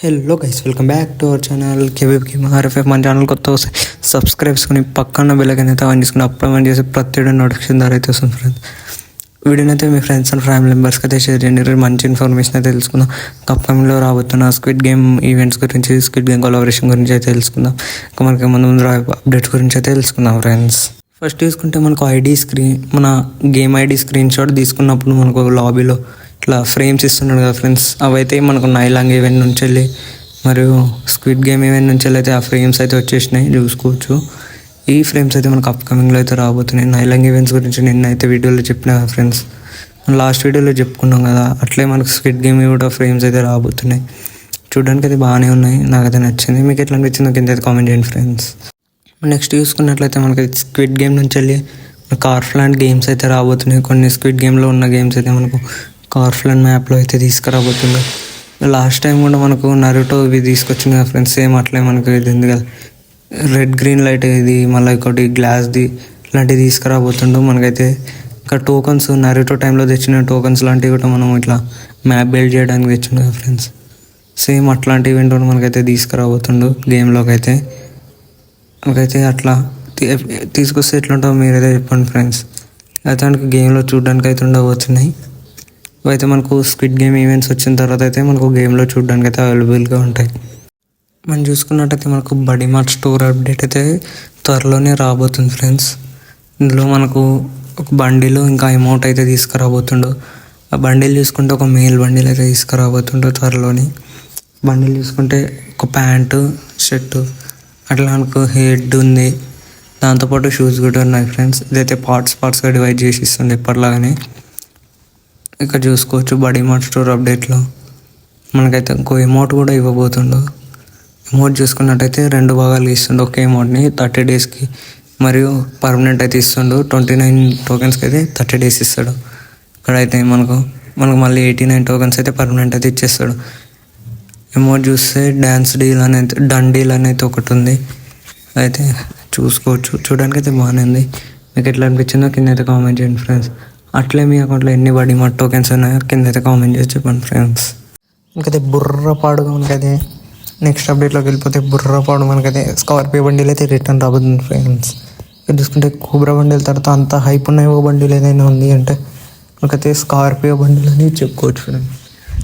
Hello guys, welcome back to our channel KVP RFF. మన channel కొత్త వస్తే subscribe చేసుకుని పక్కన బెల్లైకన్ అయితే ఆన్ చేసుకుని అప్లోడ్ చేసి ప్రతి నోటిఫికేషన్ ద్వారా అయితే వస్తుంది ఫ్రెండ్స్. వీడియోని అయితే మీ ఫ్రెండ్స్ అండ్ ఫ్యామిలీ మెంబర్స్కి అయితే షేర్ చేయండి. మంచి ఇన్ఫర్మేషన్ అయితే తెలుసుకుందాం. అప్కమింగ్లో రాబోతున్న స్క్విడ్ గేమ్ ఈవెంట్స్ గురించి, స్క్విడ్ గేమ్ కొలాబరేషన్ గురించి అయితే తెలుసుకుందాం. ఇంకా మనకి ముందు అప్డేట్స్ గురించి అయితే తెలుసుకుందాం ఫ్రెండ్స్. ఫస్ట్ తీసుకుంటే మనకు మన గేమ్ ఐడి స్క్రీన్ షాట్ తీసుకున్నప్పుడు మనకు లాబీలో ఇట్లా ఫ్రేమ్స్ ఇస్తున్నాడు కదా ఫ్రెండ్స్. అవైతే మనకు నైలాంగ్ ఈవెంట్ నుంచి వెళ్ళి మరియు స్క్విడ్ గేమ్ ఈవెంట్ నుంచి వెళ్ళి అయితే ఆ ఫ్రేమ్స్ అయితే వచ్చేసినాయి, చూసుకోవచ్చు. ఈ ఫ్రేమ్స్ అయితే మనకు అప్కమింగ్లో అయితే రాబోతున్నాయి. నైలాంగ్ ఈవెంట్స్ గురించి నిన్న అయితే వీడియోలో చెప్పిన కదా ఫ్రెండ్స్, లాస్ట్ వీడియోలో చెప్పుకున్నాం కదా. అట్లే మనకు స్క్విడ్ గేమ్ కూడా ఫ్రేమ్స్ అయితే రాబోతున్నాయి. చూడడానికి అయితే బాగానే ఉన్నాయి, నాకైతే నచ్చింది. మీకు ఎట్లా అనిపించిందో కింద అయితే కామెంట్ చేయండి ఫ్రెండ్స్. నెక్స్ట్ చూసుకున్నట్లయితే మనకి స్క్విడ్ గేమ్ నుంచి వెళ్ళి కార్ఫ్లాండ్ గేమ్స్ అయితే రాబోతున్నాయి. కొన్ని స్క్విడ్ గేమ్లో ఉన్న గేమ్స్ అయితే మనకు కార్ఫ్లాండ్ మ్యాప్లో అయితే తీసుకురాబోతుంది. లాస్ట్ టైం కూడా మనకు నరుటో ఇవి తీసుకొచ్చింది కదా ఫ్రెండ్స్, సేమ్ అట్లే మనకు ఇది ఉంది కదా, రెడ్ గ్రీన్ లైట్ ఇది, మళ్ళీ ఒకటి గ్లాస్ది ఇలాంటివి తీసుకురాబోతుండో. మనకైతే ఇంకా టోకన్స్ నరుటో టైంలో తెచ్చిన టోకన్స్ లాంటివి కూడా మనం ఇట్లా మ్యాప్ బిల్డ్ చేయడానికి తెచ్చింది కదా ఫ్రెండ్స్, సేమ్ అట్లాంటి ఈవెంట్ కూడా మనకైతే తీసుకురాబోతుండు గేమ్లోకి అయితే. మనకైతే అట్లా తీసుకొస్తే ఎట్లుంటావు మీరైతే చెప్పండి ఫ్రెండ్స్. అయితే మనకు గేమ్లో చూడడానికి అయితే ఉండబోతున్నాయి. అయితే మనకు స్క్విడ్ గేమ్ ఈవెంట్స్ వచ్చిన తర్వాత అయితే మనకు గేమ్లో చూడడానికి అయితే అవైలబుల్గా ఉంటాయి. మనం చూసుకున్నట్టయితే మనకు బడీ మార్ట్ స్టోర్ అప్డేట్ అయితే త్వరలోనే రాబోతుంది ఫ్రెండ్స్. ఇందులో మనకు ఒక బండిలో ఇంకా అమౌంట్ అయితే తీసుకురాబోతుండో. ఆ బండిల్ చూసుకుంటే ఒక మేల్ బండిల్ అయితే తీసుకురాబోతుండో త్వరలోని. బండిల్ చూసుకుంటే ఒక ప్యాంటు, షర్టు, అట్లా మనకు హెడ్ ఉంది, దాంతోపాటు షూస్ కూడా ఉన్నాయి ఫ్రెండ్స్. ఇదైతే పార్ట్స్గా డివైడ్ చేసి ఇస్తుంది ఎప్పటిలాగానే. ఇక్కడ చూసుకోవచ్చు బడీ మార్ట్ స్టోర్ అప్డేట్లో మనకైతే ఇంకో ఎమౌంట్ కూడా ఇవ్వబోతుండో. ఎమౌంట్ చూసుకున్నట్టయితే 2 భాగాలు ఇస్తుండో. ఒక ఎమౌంట్ని 30 డేస్కి మరియు పర్మనెంట్ అయితే ఇస్తుండో. 29 టోకెన్స్కి అయితే 30 డేస్ ఇస్తాడు. ఇక్కడైతే మనకు మళ్ళీ 89 టోకెన్స్ అయితే పర్మనెంట్ అయితే ఇచ్చేస్తాడు. ఎమౌంట్ చూస్తే డ్యాన్స్ డీల్ అనేది, డన్ డీల్ అనేది ఒకటి ఉంది. అయితే చూసుకోవచ్చు, చూడడానికి అయితే బాగానే ఉంది. మీకు ఎట్లా అనిపించిందో కింద అయితే కామెంట్ చేయండి ఫ్రెండ్స్. అట్లే మీ అకౌంట్లో ఎన్ని బడీ మార్ట్ టోకెన్స్ ఉన్నాయో కింద అయితే కామెంట్ చేసి చెప్పండి ఫ్రెండ్స్. ఇంకైతే బుర్రపాడుగా మనకైతే నెక్స్ట్ అప్డేట్లోకి వెళ్ళిపోతే బుర్రపాడు మనకైతే స్కార్పియో బండిలు అయితే రిటర్న్ రాబోతుంది ఫ్రెండ్స్. ఇక్కడ చూసుకుంటే కోబ్రా బండిల తర్వాత అంత హైప్ ఉన్న ఏవో బండిలు ఏదైనా ఉంది అంటే మనకైతే స్కార్పియో బండిలు అని చెప్పుకోవచ్చు ఫ్రెండ్స్.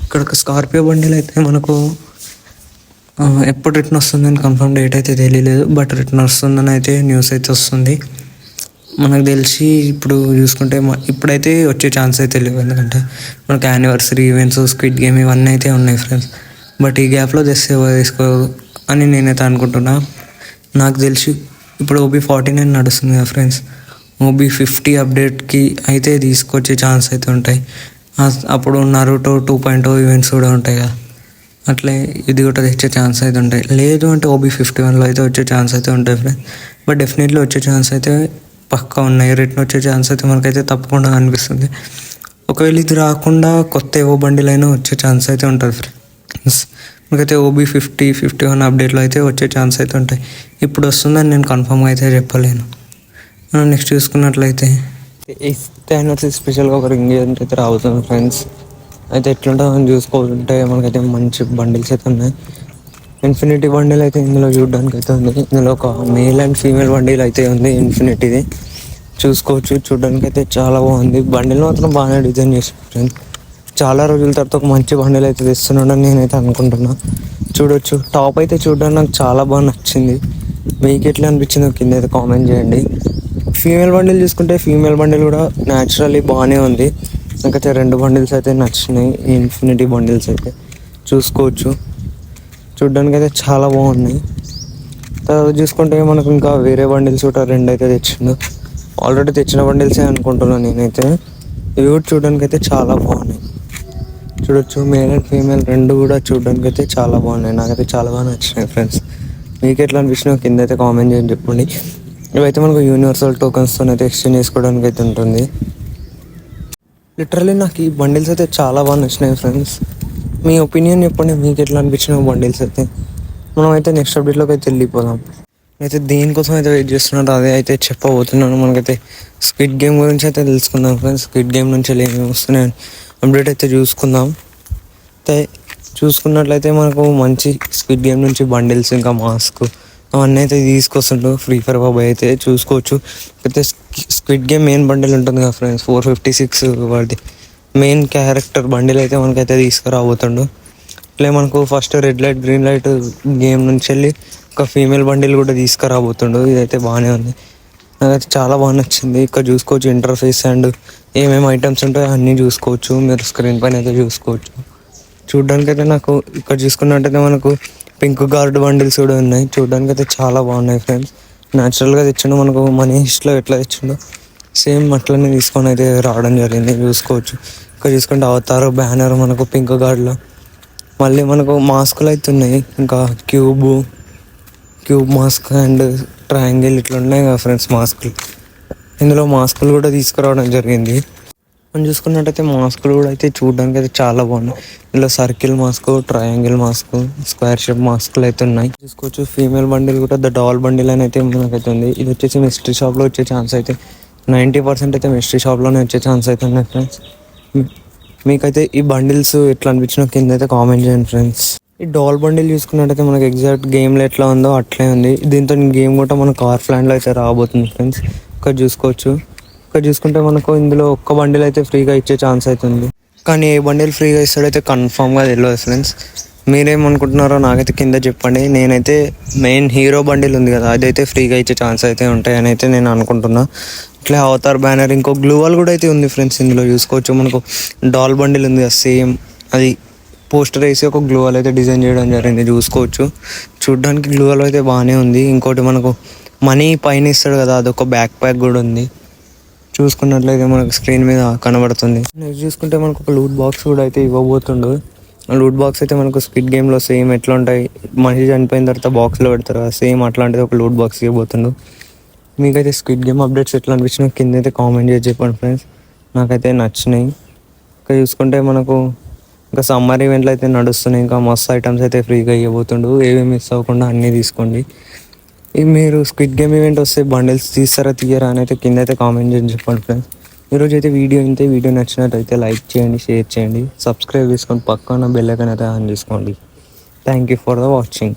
ఇక్కడ ఒక స్కార్పియో బండిలు అయితే మనకు ఎప్పుడు రిటర్న్ వస్తుందని కన్ఫర్మ్ డేట్ అయితే తెలియలేదు, బట్ రిటర్న్ వస్తుందని అయితే న్యూస్ అయితే వస్తుంది. మనకు తెలిసి ఇప్పుడు చూసుకుంటే ఇప్పుడైతే వచ్చే ఛాన్స్ అయితే లేవు, ఎందుకంటే మనకు యానివర్సరీ ఈవెంట్స్, స్క్విడ్ గేమ్ ఇవన్నీ అయితే ఉన్నాయి ఫ్రెండ్స్. బట్ ఈ గ్యాప్లో తీసుకో అని నేనైతే అనుకుంటున్నా. నాకు తెలిసి ఇప్పుడు OB49 నడుస్తుంది కదా ఫ్రెండ్స్, OB50 అప్డేట్కి అయితే తీసుకొచ్చే ఛాన్స్ అయితే ఉంటాయి. అప్పుడు నరుటో 2.0 ఈవెంట్స్ కూడా ఉంటాయి కదా, అట్లే ఇది కూడా తెచ్చే ఛాన్స్ అయితే ఉంటాయి. లేదు అంటే OB51లో అయితే వచ్చే ఛాన్స్ అయితే ఉంటాయి ఫ్రెండ్స్. బట్ డెఫినెట్లీ వచ్చే ఛాన్స్ అయితే పక్కా ఉన్నాయి. రిటర్న్ వచ్చే ఛాన్స్ అయితే మనకైతే తప్పకుండా అనిపిస్తుంది. ఒకవేళ ఇది రాకుండా కొత్త ఏవో బండిలైనా వచ్చే ఛాన్స్ అయితే ఉంటుంది ఫ్రెండ్స్. మనకైతే OB50, 51 అప్డేట్లో అయితే వచ్చే ఛాన్స్ అయితే ఉంటాయి. ఇప్పుడు వస్తుందని నేను కన్ఫర్మ్గా అయితే చెప్పలేను. మనం నెక్స్ట్ చూసుకున్నట్లయితే యానివర్సరీ స్పెషల్గా ఒక రింగ్ ఈవెంట్ అయితే రాబోతుంది ఫ్రెండ్స్. అయితే ఎట్లుంటుందో మనం చూసుకోవాలంటే మనకైతే మంచి బండిల్స్ అయితే ఉన్నాయి. ఇన్ఫినిటీ బండిల్ అయితే ఇందులో చూడడానికి అయితే ఉంది. ఇందులో ఒక మేల్ అండ్ ఫీమేల్ బండిల్ అయితే ఉంది ఇన్ఫినిటీది, చూసుకోవచ్చు. చూడడానికి అయితే చాలా బాగుంది. బండిల్ మాత్రం బాగానే డిజైన్ చేసారు ఫ్రెండ్స్. చాలా రోజుల తర్వాత ఒక మంచి బండిల్ అయితే తెస్తున్నాడని నేనైతే అనుకుంటున్నా. చూడొచ్చు, టాప్ అయితే చూడడానికి నాకు చాలా బాగా నచ్చింది. మీకు ఎట్లా అనిపించిందో కింద అయితే కామెంట్ చేయండి. ఫీమేల్ బండిల్ చూసుకుంటే ఫీమేల్ బండిల్ కూడా న్యాచురల్లీ బాగానే ఉంది. నాకైతే 2 బండిల్స్ అయితే నచ్చినాయి, ఈ ఇన్ఫినిటీ బండిల్స్ అయితే చూసుకోవచ్చు. చూడ్డానికి అయితే చాలా బాగున్నాయి. తర్వాత చూసుకుంటే మనకు ఇంకా వేరే బండిల్స్ కూడా 2 అయితే తెచ్చిండు. ఆల్రెడీ తెచ్చిన బండిల్సే అనుకుంటున్నాను నేనైతే. ఇవి కూడా చూడడానికి అయితే చాలా బాగున్నాయి. చూడొచ్చు, మేల్ అండ్ ఫీమేల్ 2 కూడా చూడడానికి అయితే చాలా బాగున్నాయి. నాకైతే చాలా బాగా నచ్చినాయి ఫ్రెండ్స్. మీకు ఎట్లా అనిపించినా కింద అయితే కామెంట్ చేయండి చెప్పండి. ఇవైతే మనకు యూనివర్సల్ టోకన్స్తో అయితే ఎక్స్చేంజ్ చేసుకోవడానికి అయితే ఉంటుంది. లిటరల్లీ నాకు ఈ బండిల్స్ అయితే చాలా బాగా నచ్చినాయి ఫ్రెండ్స్. మీ ఒపీనియన్ చెప్పండి, మీకు ఎట్లా అనిపించిన బండిల్స్ అయితే. మనం అయితే నెక్స్ట్ అప్డేట్లోకి అయితే వెళ్ళిపోదాం. అయితే దేనికోసం అయితే వెయిట్ చేస్తున్నారో అదే అయితే చెప్పబోతున్నాను. మనకైతే స్క్విడ్ గేమ్ గురించి అయితే తెలుసుకుందాం ఫ్రెండ్స్. స్క్విడ్ గేమ్ నుంచి ఏమేమి వస్తున్నాయి అప్డేట్ అయితే చూసుకుందాం. అయితే చూసుకున్నట్లయితే మనకు మంచి స్క్విడ్ గేమ్ నుంచి బండిల్స్ ఇంకా మాస్క్ అవన్నీ అయితే తీసుకొస్తుండ్రు ఫ్రీ ఫైర్ బాబాయ్ అయితే చూసుకోవచ్చు. అయితే స్క్విడ్ గేమ్ మెయిన్ బండిల్ ఉంటుంది కదా ఫ్రెండ్స్, 456 వాడిది మెయిన్ క్యారెక్టర్ బండిల్ అయితే మనకైతే తీసుకురాబోతుండు. ఇట్లా మనకు first red light green light game నుంచి వెళ్ళి ఒక ఫీమేల్ బండిల్ కూడా తీసుకురాబోతుండు. ఇదైతే బాగానే ఉంది, నాకైతే చాలా బాగా నచ్చింది. ఇక్కడ చూసుకోవచ్చు ఇంటర్ఫేస్ అండ్ ఏమేమి ఐటమ్స్ ఉంటాయో అన్నీ చూసుకోవచ్చు, మీరు స్క్రీన్ పైన అయితే చూసుకోవచ్చు. చూడ్డానికి అయితే నాకు ఇక్కడ చూసుకున్నట్టయితే మనకు పింక్ గార్డ్ బండిల్స్ కూడా ఉన్నాయి. చూడ్డానికి అయితే చాలా బాగున్నాయి ఫ్రెండ్స్. న్యాచురల్గా తెచ్చిండు, మనకు మనీ హిస్ట్లో ఎట్లా తెచ్చిండో సేమ్ అట్లనే తీసుకొని అయితే రావడం జరిగింది. చూసుకోవచ్చు ఇక్కడ చూసుకుంటే అవతార్ బ్యానర్ మనకు పింక్ గార్డ్లో. మళ్ళీ మనకు మాస్కులు అయితే ఉన్నాయి, ఇంకా క్యూబ్ మాస్క్ అండ్ ట్రయాంగిల్ ఇట్లా ఉన్నాయి కదా ఫ్రెండ్స్ మాస్కులు. ఇందులో మాస్కులు కూడా తీసుకురావడం జరిగింది. మనం చూసుకున్నట్టయితే మాస్కులు కూడా అయితే చూడడానికి అయితే చాలా బాగున్నాయి. ఇందులో circle mask, triangle mask, square shape మాస్కులు అయితే ఉన్నాయి. చూసుకోవచ్చు ఫీమేల్ బండిల్ కూడా ద డాల్ బండిల్ అని అయితే మనకైతే ఉంది. ఇది వచ్చేసి మిస్టరీ షాప్లో వచ్చే ఛాన్స్ అయితే 90% అయితే మిస్టరీ షాప్లోనే వచ్చే ఛాన్స్ అయితే ఉన్నాయి ఫ్రెండ్స్. మీకైతే ఈ బండిల్స్ ఎట్లా అనిపించినా కింద అయితే కామెంట్ చేయండి ఫ్రెండ్స్. ఈ డాల్ బండిల్ చూసుకున్నట్టయితే మనకి ఎగ్జాక్ట్ గేమ్లో ఎట్లా ఉందో అట్లే ఉంది. దీంతో గేమ్ కూడా మన కార్ ఫ్లాండ్లో అయితే రాబోతుంది ఫ్రెండ్స్. ఇక్కడ చూసుకోవచ్చు. ఇక్కడ చూసుకుంటే మనకు ఇందులో ఒక్క బండిల్ అయితే ఫ్రీగా ఇచ్చే ఛాన్స్ అవుతుంది, కానీ ఏ బండిల్ ఫ్రీగా ఇస్తాడైతే కన్ఫామ్గా తెలియదు ఫ్రెండ్స్. మీరేమనుకుంటున్నారో నాకైతే కింద చెప్పండి. నేనైతే మెయిన్ హీరో బండిల్ ఉంది కదా, అదైతే ఫ్రీగా ఇచ్చే ఛాన్స్ అయితే ఉంటాయని అయితే నేను అనుకుంటున్నా. ఇట్లా అవతార్ బ్యానర్, ఇంకో గ్లూవాల్ కూడా అయితే ఉంది ఫ్రెండ్స్. ఇందులో చూసుకోవచ్చు మనకు డాల్ బండిల్ ఉంది కదా సేమ్, అది పోస్టర్ వేసి ఒక గ్లూవాల్ అయితే డిజైన్ చేయడం జరిగింది. చూసుకోవచ్చు చూడ్డానికి గ్లూవాల్ అయితే బాగానే ఉంది. ఇంకోటి మనకు మనీ పైన ఇస్తాడు కదా, అదొక బ్యాక్ ప్యాక్ కూడా ఉంది. చూసుకున్నట్లయితే మనకు స్క్రీన్ మీద కనబడుతుంది. నెక్స్ట్ చూసుకుంటే మనకు ఒక లూట్ బాక్స్ కూడా అయితే ఇవ్వబోతుండు. లూట్ బాక్స్ అయితే మనకు స్క్విడ్ గేమ్లో సేమ్ ఎట్లా ఉంటాయి, మనిషి చనిపోయిన తర్వాత బాక్స్లో పెడతారు కదా, సేమ్ అట్లాంటిది ఒక లూట్ బాక్స్ ఇవ్వబోతుండు. మీకైతే స్క్విడ్ గేమ్ అప్డేట్స్ ఎట్లా అనిపించినా కింద అయితే కామెంట్ చేసి చెప్పండి ఫ్రెండ్స్. నాకైతే నచ్చినాయి. ఇంకా చూసుకుంటే మనకు ఇంకా సమ్మర్ ఈవెంట్లు అయితే నడుస్తున్నాయి, ఇంకా మస్తు ఐటమ్స్ అయితే ఫ్రీగా ఇవ్వబోతుండు. ఏవి మిస్ అవ్వకుండా అన్నీ తీసుకోండి. మీరు స్క్విడ్ గేమ్ ఈవెంట్ వస్తే బండిల్స్ తీయరా అని అయితే కింద అయితే కామెంట్ చేసి చెప్పండి ఫ్రెండ్స్. ఈరోజు అయితే వీడియో నచ్చినట్టయితే లైక్ చేయండి, షేర్ చేయండి, సబ్స్క్రైబ్ చేసుకొని పక్కన బెల్ ఐకాన్ అయితే ఆన్ చేసుకోండి. Thank you for the watching.